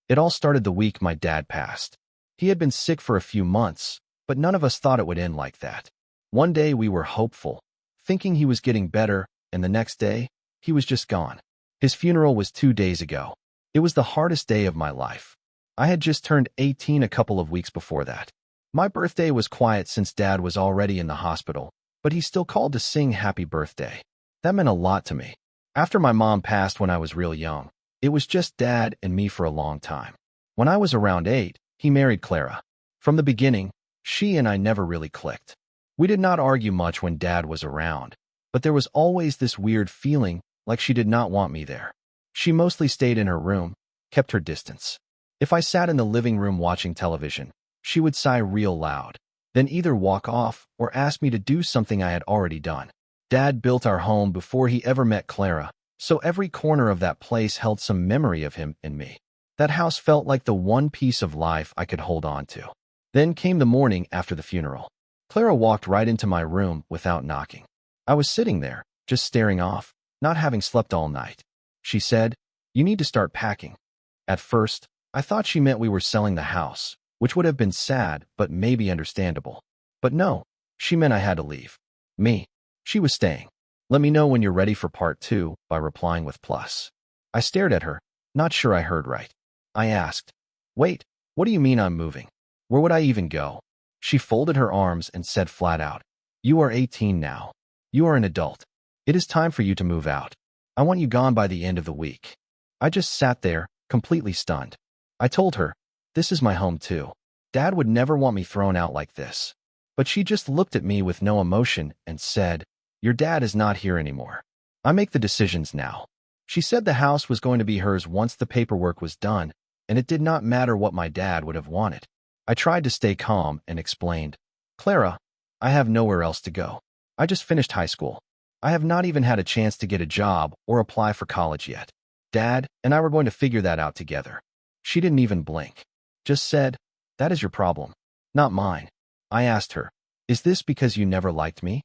It all started the week my dad passed. He had been sick for a few months, but none of us thought it would end like that. One day we were hopeful, thinking he was getting better, and the next day, he was just gone. His funeral was 2 days ago. It was the hardest day of my life. I had just turned 18 a couple of weeks before that. My birthday was quiet since Dad was already in the hospital, but he still called to sing happy birthday. That meant a lot to me. After my mom passed when I was real young, it was just Dad and me for a long time. When I was around 8, he married Clara. From the beginning, she and I never really clicked. We did not argue much when Dad was around, but there was always this weird feeling like she did not want me there. She mostly stayed in her room, kept her distance. If I sat in the living room watching television, she would sigh real loud, then either walk off or ask me to do something I had already done. Dad built our home before he ever met Clara, so every corner of that place held some memory of him and me. That house felt like the one piece of life I could hold on to. Then came the morning after the funeral. Clara walked right into my room without knocking. I was sitting there, just staring off, not having slept all night. She said, "You need to start packing." At first, I thought she meant we were selling the house, which would have been sad but maybe understandable. But no, she meant I had to leave. Me. She was staying. "Let me know when you're ready for part 2 by replying with plus." I stared at her, not sure I heard right. I asked, "Wait, what do you mean I'm moving? Where would I even go?" She folded her arms and said flat out, "You are 18 now. You are an adult. It is time for you to move out. I want you gone by the end of the week." I just sat there, completely stunned. I told her, "This is my home too. Dad would never want me thrown out like this." But she just looked at me with no emotion and said, "Your dad is not here anymore. I make the decisions now." She said the house was going to be hers once the paperwork was done, and it did not matter what my dad would have wanted. I tried to stay calm and explained, "Clara, I have nowhere else to go. I just finished high school. I have not even had a chance to get a job or apply for college yet. Dad and I were going to figure that out together." She didn't even blink. Just said, "That is your problem, not mine." I asked her, "Is this because you never liked me?"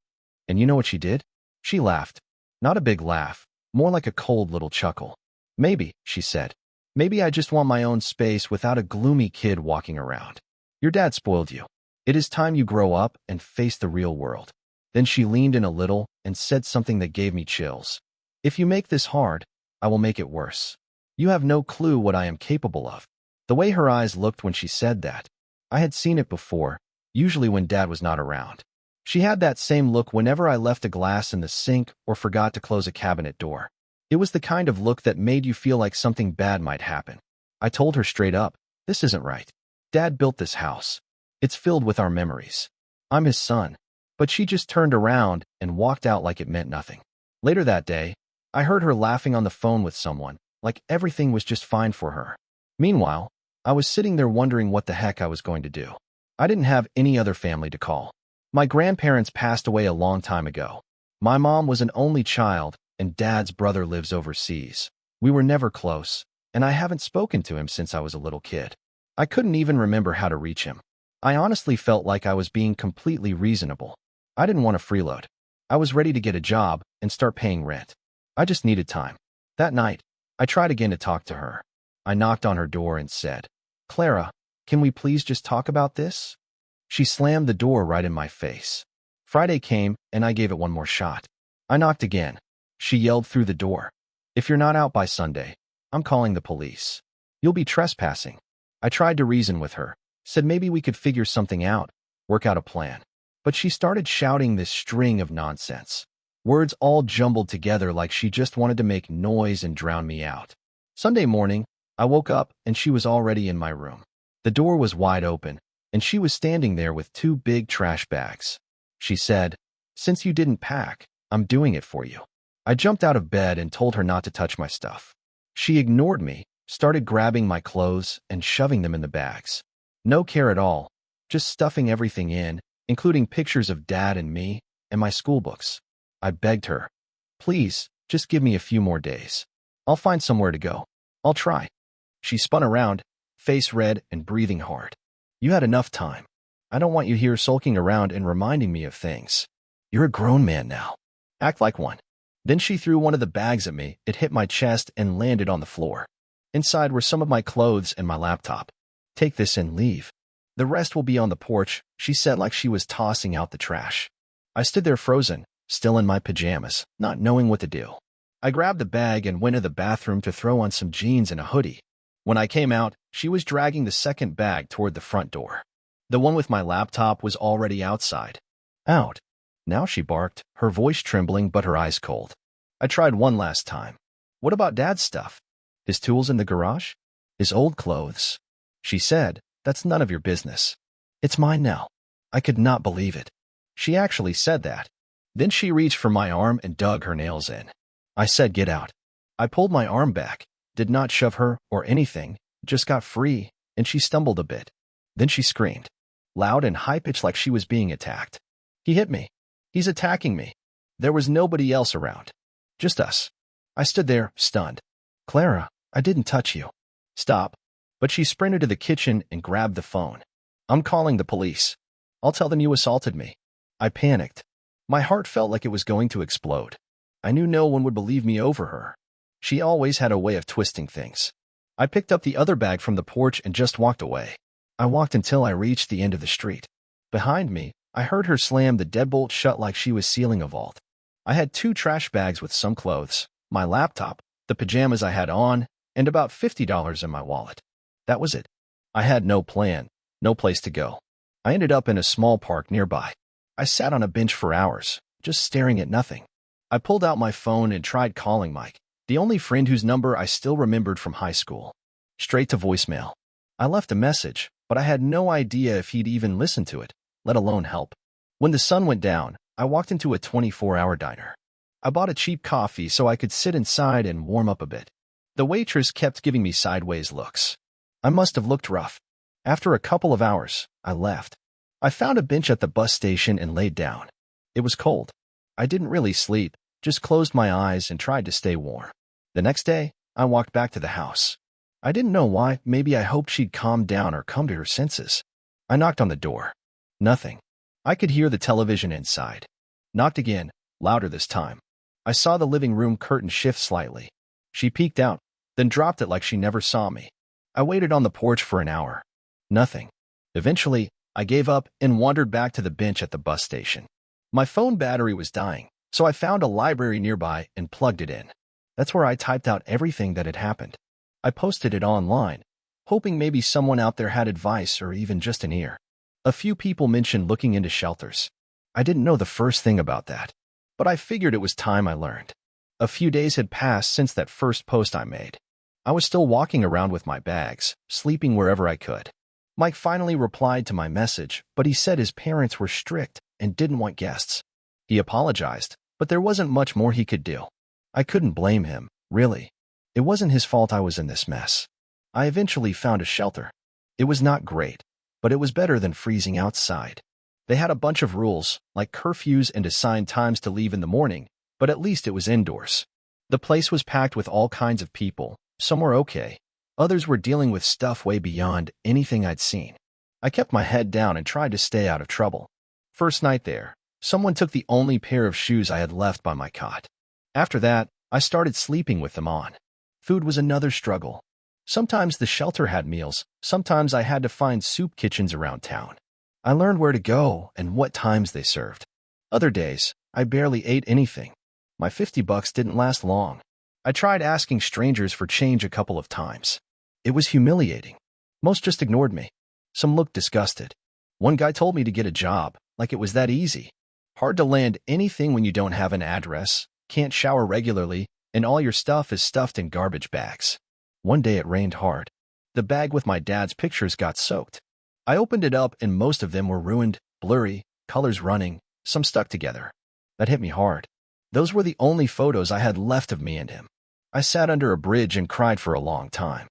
And you know what she did? She laughed. Not a big laugh, more like a cold little chuckle. "Maybe," she said. "Maybe I just want my own space without a gloomy kid walking around. Your dad spoiled you. It is time you grow up and face the real world." Then she leaned in a little and said something that gave me chills. "If you make this hard, I will make it worse. You have no clue what I am capable of." The way her eyes looked when she said that, I had seen it before, usually when Dad was not around. She had that same look whenever I left a glass in the sink or forgot to close a cabinet door. It was the kind of look that made you feel like something bad might happen. I told her straight up, "This isn't right. Dad built this house. It's filled with our memories. I'm his son." But she just turned around and walked out like it meant nothing. Later that day, I heard her laughing on the phone with someone, like everything was just fine for her. Meanwhile, I was sitting there wondering what the heck I was going to do. I didn't have any other family to call. My grandparents passed away a long time ago. My mom was an only child, and Dad's brother lives overseas. We were never close, and I haven't spoken to him since I was a little kid. I couldn't even remember how to reach him. I honestly felt like I was being completely reasonable. I didn't want to freeload. I was ready to get a job and start paying rent. I just needed time. That night, I tried again to talk to her. I knocked on her door and said, "Clara, can we please just talk about this?" She slammed the door right in my face. Friday came, and I gave it one more shot. I knocked again. She yelled through the door, "If you're not out by Sunday, I'm calling the police. You'll be trespassing." I tried to reason with her, said maybe we could figure something out, work out a plan. But she started shouting this string of nonsense. Words all jumbled together like she just wanted to make noise and drown me out. Sunday morning, I woke up and she was already in my room. The door was wide open, and she was standing there with 2 big trash bags. She said, "Since you didn't pack, I'm doing it for you." I jumped out of bed and told her not to touch my stuff. She ignored me, started grabbing my clothes and shoving them in the bags. No care at all, just stuffing everything in, including pictures of Dad and me, and my school books. I begged her, "Please, just give me a few more days. I'll find somewhere to go. I'll try." She spun around, face red and breathing hard. "You had enough time. I don't want you here sulking around and reminding me of things. You're a grown man now. Act like one." Then she threw one of the bags at me. It hit my chest and landed on the floor. Inside were some of my clothes and my laptop. Take this and leave. The rest will be on the porch, she said like she was tossing out the trash. I stood there frozen, still in my pajamas, not knowing what to do. I grabbed the bag and went to the bathroom to throw on some jeans and a hoodie. When I came out, she was dragging the second bag toward the front door. The one with my laptop was already outside. Out. Now she barked, her voice trembling but her eyes cold. I tried one last time. What about Dad's stuff? His tools in the garage? His old clothes? She said, that's none of your business. It's mine now. I could not believe it. She actually said that. Then she reached for my arm and dug her nails in. I said, get out. I pulled my arm back, did not shove her or anything, just got free, and she stumbled a bit. Then she screamed, loud and high-pitched like she was being attacked. He hit me. He's attacking me. There was nobody else around. Just us. I stood there, stunned. Clara, I didn't touch you. Stop. But she sprinted to the kitchen and grabbed the phone. I'm calling the police. I'll tell them you assaulted me. I panicked. My heart felt like it was going to explode. I knew no one would believe me over her. She always had a way of twisting things. I picked up the other bag from the porch and just walked away. I walked until I reached the end of the street. Behind me, I heard her slam the deadbolt shut like she was sealing a vault. I had 2 trash bags with some clothes, my laptop, the pajamas I had on, and about $50 in my wallet. That was it. I had no plan, no place to go. I ended up in a small park nearby. I sat on a bench for hours, just staring at nothing. I pulled out my phone and tried calling Mike, the only friend whose number I still remembered from high school. Straight to voicemail. I left a message, but I had no idea if he'd even listen to it, let alone help. When the sun went down, I walked into a 24-hour diner. I bought a cheap coffee so I could sit inside and warm up a bit. The waitress kept giving me sideways looks. I must have looked rough. After a couple of hours, I left. I found a bench at the bus station and laid down. It was cold. I didn't really sleep, just closed my eyes and tried to stay warm. The next day, I walked back to the house. I didn't know why. Maybe I hoped she'd calm down or come to her senses. I knocked on the door. Nothing. I could hear the television inside. Knocked again, louder this time. I saw the living room curtain shift slightly. She peeked out, then dropped it like she never saw me. I waited on the porch for an hour. Nothing. Eventually, I gave up and wandered back to the bench at the bus station. My phone battery was dying, so I found a library nearby and plugged it in. That's where I typed out everything that had happened. I posted it online, hoping maybe someone out there had advice or even just an ear. A few people mentioned looking into shelters. I didn't know the first thing about that, but I figured it was time I learned. A few days had passed since that first post I made. I was still walking around with my bags, sleeping wherever I could. Mike finally replied to my message, but he said his parents were strict and didn't want guests. He apologized, but there wasn't much more he could do. I couldn't blame him, really. It wasn't his fault I was in this mess. I eventually found a shelter. It was not great, but it was better than freezing outside. They had a bunch of rules, like curfews and assigned times to leave in the morning, but at least it was indoors. The place was packed with all kinds of people. Some were okay. Others were dealing with stuff way beyond anything I'd seen. I kept my head down and tried to stay out of trouble. First night there, someone took the only pair of shoes I had left by my cot. After that, I started sleeping with them on. Food was another struggle. Sometimes the shelter had meals, sometimes I had to find soup kitchens around town. I learned where to go and what times they served. Other days, I barely ate anything. My $50 didn't last long. I tried asking strangers for change a couple of times. It was humiliating. Most just ignored me. Some looked disgusted. One guy told me to get a job, like it was that easy. Hard to land anything when you don't have an address, can't shower regularly, and all your stuff is stuffed in garbage bags. One day it rained hard. The bag with my dad's pictures got soaked. I opened it up and most of them were ruined, blurry, colors running, some stuck together. That hit me hard. Those were the only photos I had left of me and him. I sat under a bridge and cried for a long time.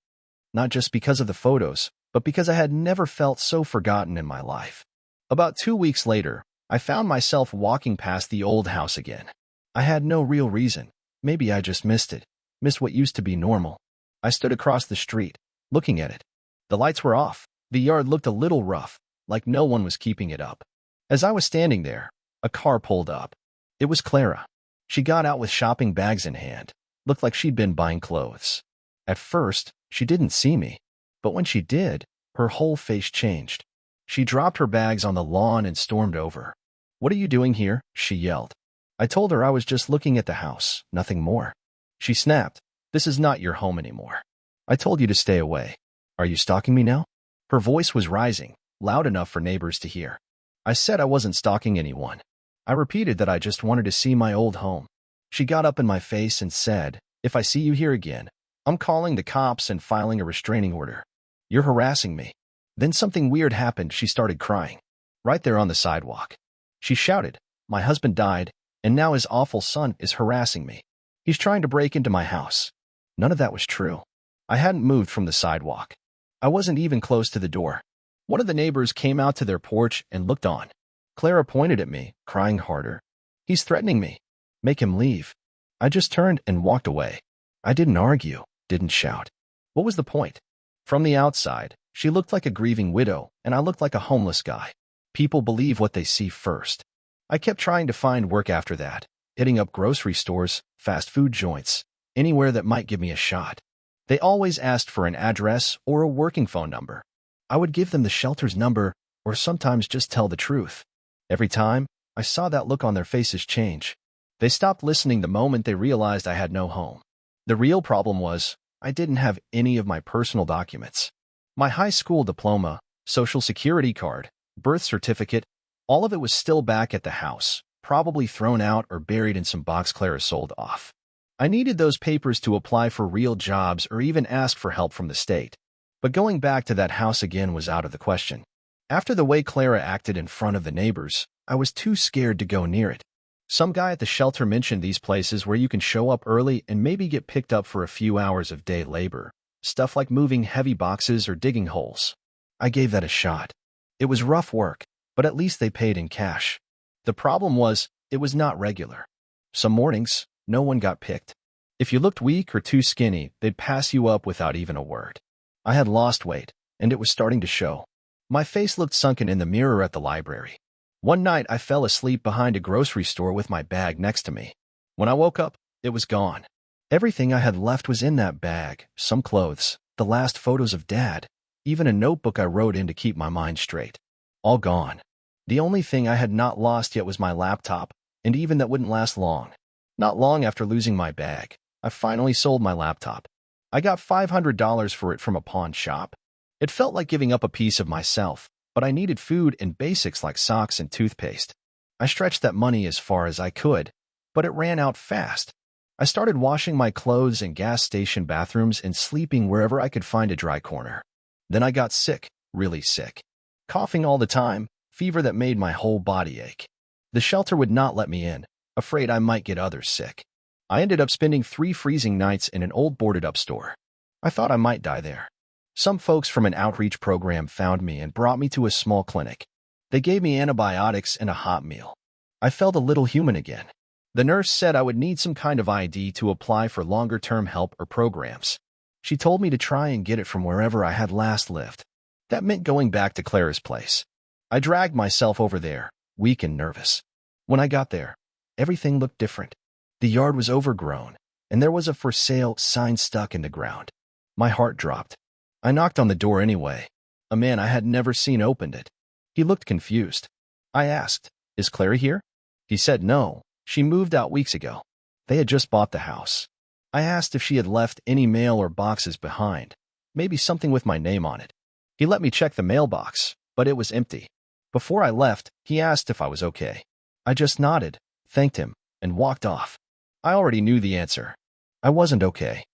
Not just because of the photos, but because I had never felt so forgotten in my life. About 2 weeks later, I found myself walking past the old house again. I had no real reason. Maybe I just missed it, missed what used to be normal. I stood across the street, looking at it. The lights were off. The yard looked a little rough, like no one was keeping it up. As I was standing there, a car pulled up. It was Clara. She got out with shopping bags in hand. Looked like she'd been buying clothes. At first, She didn't see me, but when she did, her whole face changed. She dropped her bags on the lawn and stormed over. "What are you doing here?" she yelled. I told her I was just looking at the house, nothing more. She snapped, "This is not your home anymore. I told you to stay away. Are you stalking me now?" Her voice was rising, loud enough for neighbors to hear. I said I wasn't stalking anyone. I repeated that I just wanted to see my old home. She got up in my face and said, "If I see you here again, I'm calling the cops and filing a restraining order. You're harassing me." Then something weird happened. She started crying. Right there on the sidewalk. She shouted, "My husband died, and now his awful son is harassing me. He's trying to break into my house." None of that was true. I hadn't moved from the sidewalk. I wasn't even close to the door. One of the neighbors came out to their porch and looked on. Clara pointed at me, crying harder. "He's threatening me. Make him leave." I just turned and walked away. I didn't argue, didn't shout. What was the point? From the outside, she looked like a grieving widow, and I looked like a homeless guy. People believe what they see first. I kept trying to find work after that, hitting up grocery stores, fast food joints, anywhere that might give me a shot. They always asked for an address or a working phone number. I would give them the shelter's number or sometimes just tell the truth. Every time, I saw that look on their faces change. They stopped listening the moment they realized I had no home. The real problem was, I didn't have any of my personal documents. My high school diploma, social security card, birth certificate, all of it was still back at the house, probably thrown out or buried in some box Clara sold off. I needed those papers to apply for real jobs or even ask for help from the state. But going back to that house again was out of the question. After the way Clara acted in front of the neighbors, I was too scared to go near it. Some guy at the shelter mentioned these places where you can show up early and maybe get picked up for a few hours of day labor, stuff like moving heavy boxes or digging holes. I gave that a shot. It was rough work, but at least they paid in cash. The problem was, it was not regular. Some mornings, no one got picked. If you looked weak or too skinny, they'd pass you up without even a word. I had lost weight, and it was starting to show. My face looked sunken in the mirror at the library. One night, I fell asleep behind a grocery store with my bag next to me. When I woke up, it was gone. Everything I had left was in that bag, some clothes, the last photos of Dad, even a notebook I wrote in to keep my mind straight. All gone. The only thing I had not lost yet was my laptop, and even that wouldn't last long. Not long after losing my bag, I finally sold my laptop. I got $500 for it from a pawn shop. It felt like giving up a piece of myself, but I needed food and basics like socks and toothpaste. I stretched that money as far as I could, but it ran out fast. I started washing my clothes in gas station bathrooms and sleeping wherever I could find a dry corner. Then I got sick, really sick. Coughing all the time, fever that made my whole body ache. The shelter would not let me in, afraid I might get others sick. I ended up spending 3 freezing nights in an old boarded-up store. I thought I might die there. Some folks from an outreach program found me and brought me to a small clinic. They gave me antibiotics and a hot meal. I felt a little human again. The nurse said I would need some kind of ID to apply for longer-term help or programs. She told me to try and get it from wherever I had last lived. That meant going back to Clara's place. I dragged myself over there, weak and nervous. When I got there, everything looked different. The yard was overgrown, and there was a "for sale" sign stuck in the ground. My heart dropped. I knocked on the door anyway. A man I had never seen opened it. He looked confused. I asked, "Is Clara here?" He said no, she moved out weeks ago. They had just bought the house. I asked if she had left any mail or boxes behind, maybe something with my name on it. He let me check the mailbox, but it was empty. Before I left, he asked if I was okay. I just nodded, thanked him, and walked off. I already knew the answer. I wasn't okay.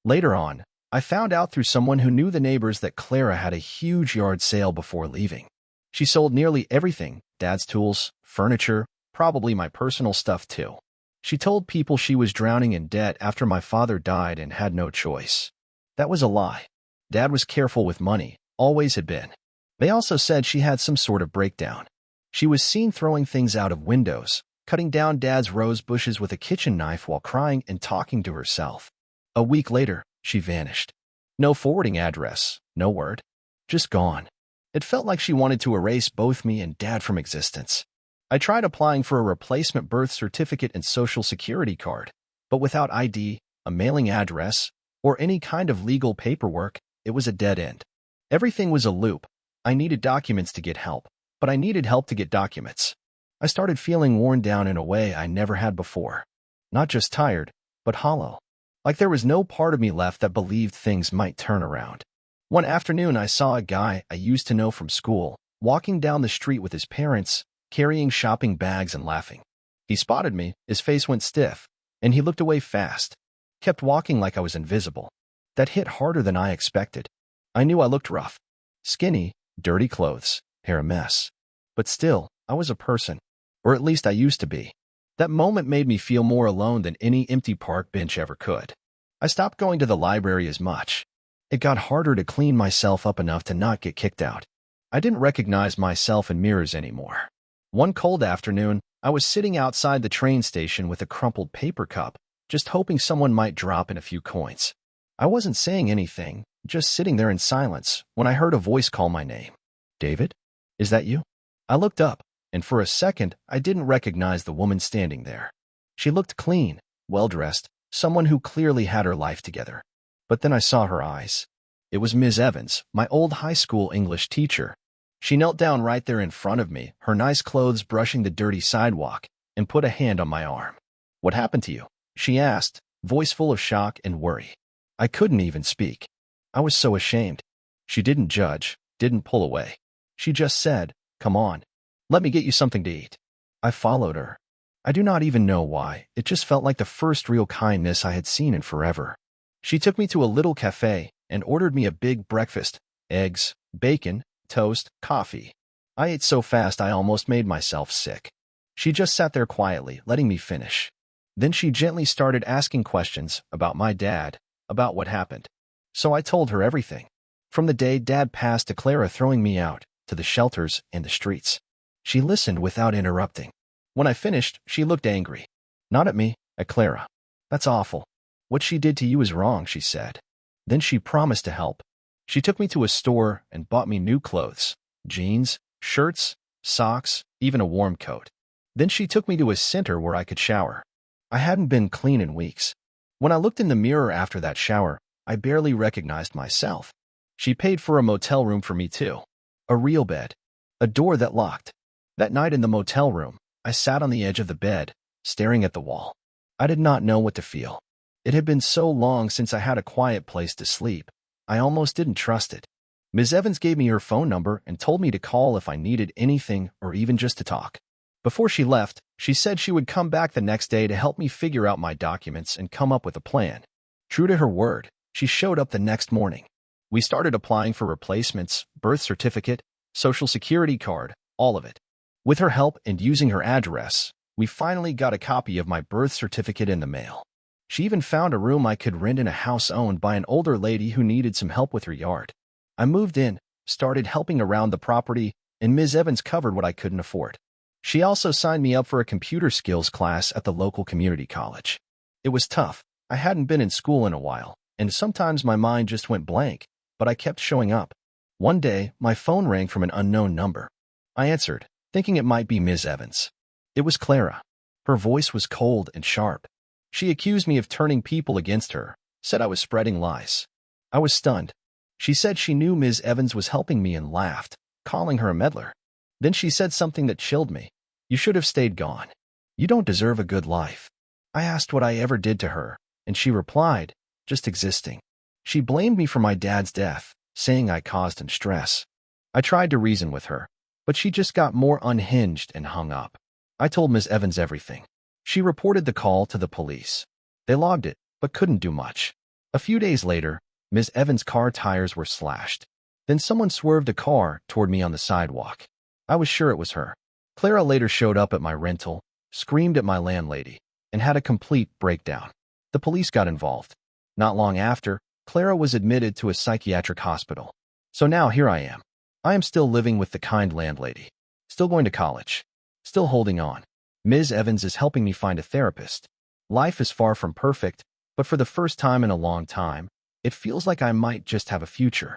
Later on, I found out through someone who knew the neighbors that Clara had a huge yard sale before leaving. She sold nearly everything, Dad's tools, furniture, probably my personal stuff too. She told people she was drowning in debt after my father died and had no choice. That was a lie. Dad was careful with money, always had been. They also said she had some sort of breakdown. She was seen throwing things out of windows, cutting down Dad's rose bushes with a kitchen knife while crying and talking to herself. A week later, she vanished. No forwarding address, no word. Just gone. It felt like she wanted to erase both me and Dad from existence. I tried applying for a replacement birth certificate and social security card, but without ID, a mailing address, or any kind of legal paperwork. It was a dead end. Everything was a loop. I needed documents to get help, but I needed help to get documents. I started feeling worn down in a way I never had before. Not just tired, but hollow. Like there was no part of me left that believed things might turn around. One afternoon, I saw a guy I used to know from school, walking down the street with his parents, carrying shopping bags and laughing. He spotted me, his face went stiff, and he looked away fast, kept walking like I was invisible. That hit harder than I expected. I knew I looked rough. Skinny, dirty clothes, hair a mess. But still, I was a person. Or at least I used to be. That moment made me feel more alone than any empty park bench ever could. I stopped going to the library as much. It got harder to clean myself up enough to not get kicked out. I didn't recognize myself in mirrors anymore. One cold afternoon, I was sitting outside the train station with a crumpled paper cup, just hoping someone might drop in a few coins. I wasn't saying anything, just sitting there in silence, when I heard a voice call my name. David? Is that you? I looked up, and for a second, I didn't recognize the woman standing there. She looked clean, well-dressed, someone who clearly had her life together. But then I saw her eyes. It was Ms. Evans, my old high school English teacher. She knelt down right there in front of me, her nice clothes brushing the dirty sidewalk, and put a hand on my arm. What happened to you? She asked, voice full of shock and worry. I couldn't even speak. I was so ashamed. She didn't judge, didn't pull away. She just said, "Come on. Let me get you something to eat." I followed her. I do not even know why. It just felt like the first real kindness I had seen in forever. She took me to a little cafe and ordered me a big breakfast, eggs, bacon, toast, coffee. I ate so fast I almost made myself sick. She just sat there quietly, letting me finish. Then she gently started asking questions about my dad, about what happened. So I told her everything. From the day Dad passed to Clara throwing me out, to the shelters and the streets. She listened without interrupting. When I finished, she looked angry. Not at me, at Clara. That's awful. What she did to you is wrong, she said. Then she promised to help. She took me to a store and bought me new clothes, jeans, shirts, socks, even a warm coat. Then she took me to a center where I could shower. I hadn't been clean in weeks. When I looked in the mirror after that shower, I barely recognized myself. She paid for a motel room for me too. A real bed. A door that locked. That night in the motel room, I sat on the edge of the bed, staring at the wall. I did not know what to feel. It had been so long since I had a quiet place to sleep. I almost didn't trust it. Ms. Evans gave me her phone number and told me to call if I needed anything or even just to talk. Before she left, she said she would come back the next day to help me figure out my documents and come up with a plan. True to her word, she showed up the next morning. We started applying for replacements, birth certificate, social security card, all of it. With her help and using her address, we finally got a copy of my birth certificate in the mail. She even found a room I could rent in a house owned by an older lady who needed some help with her yard. I moved in, started helping around the property, and Ms. Evans covered what I couldn't afford. She also signed me up for a computer skills class at the local community college. It was tough. I hadn't been in school in a while, and sometimes my mind just went blank, but I kept showing up. One day, my phone rang from an unknown number. I answered, thinking it might be Ms. Evans. It was Clara. Her voice was cold and sharp. She accused me of turning people against her, said I was spreading lies. I was stunned. She said she knew Ms. Evans was helping me and laughed, calling her a meddler. Then she said something that chilled me. You should have stayed gone. You don't deserve a good life. I asked what I ever did to her, and she replied, just existing. She blamed me for my dad's death, saying I caused him stress. I tried to reason with her, but she just got more unhinged and hung up. I told Ms. Evans everything. She reported the call to the police. They logged it, but couldn't do much. A few days later, Ms. Evans' car tires were slashed. Then someone swerved a car toward me on the sidewalk. I was sure it was her. Clara later showed up at my rental, screamed at my landlady, and had a complete breakdown. The police got involved. Not long after, Clara was admitted to a psychiatric hospital. So now here I am. I am still living with the kind landlady. Still going to college. Still holding on. Ms. Evans is helping me find a therapist. Life is far from perfect, but for the first time in a long time, it feels like I might just have a future.